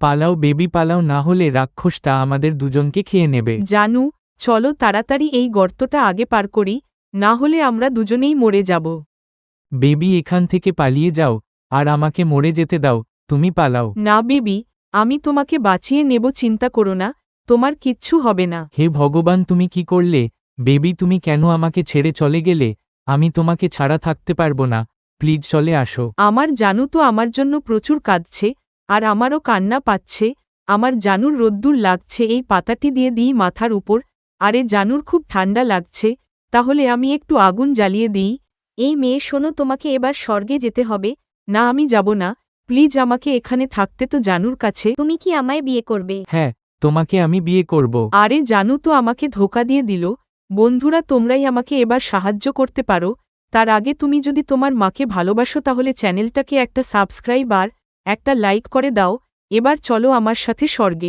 পালাও বেবি পালাও, না হলে রাক্ষসটা আমাদের দুজনকে খেয়ে নেবে। জানু, চলো তাড়াতাড়ি এই গর্তটা আগে পার করি, না হলে আমরা দুজনেই মরে যাব। বেবি এখান থেকে পালিয়ে যাও, আর আমাকে মরে যেতে দাও, তুমি পালাও। না বেবি, আমি তোমাকে বাঁচিয়ে নেব, চিন্তা করো না, তোমার কিচ্ছু হবে না। হে ভগবান, তুমি কি করলে? বেবি তুমি কেন আমাকে ছেড়ে চলে গেলে? আমি তোমাকে ছাড়া থাকতে পারবো না, প্লিজ চলে আসো। আমার জানু তো আমার জন্য প্রচুর কাঁদছে, আর আমারও কান্না পাচ্ছে। আমার জানুর রোদ্দুর লাগছে, এই পাতাটি দিয়ে দিই মাথার উপর। আরে জানুর খুব ঠান্ডা লাগছে, তাহলে আমি একটু আগুন জ্বালিয়ে দিই। এই মেয়ে শোনো, তোমাকে এবার স্বর্গে যেতে হবে। না আমি যাব না, প্লিজ আমাকে এখানে থাকতে তো জানুর কাছে। তুমি কি আমায় বিয়ে করবে? হ্যাঁ, তোমাকে আমি বিয়ে করব। আরে জানু তো আমাকে ধোঁকা দিয়ে দিল। বন্ধুরা, তোমরাই আমাকে এবার সাহায্য করতে পারো। তার আগে তুমি যদি তোমার মাকে ভালোবাসো তাহলে চ্যানেলটাকে একটা সাবস্ক্রাইব আর একটা লাইক করে দাও। এবার চলো আমার সাথে স্বর্গে।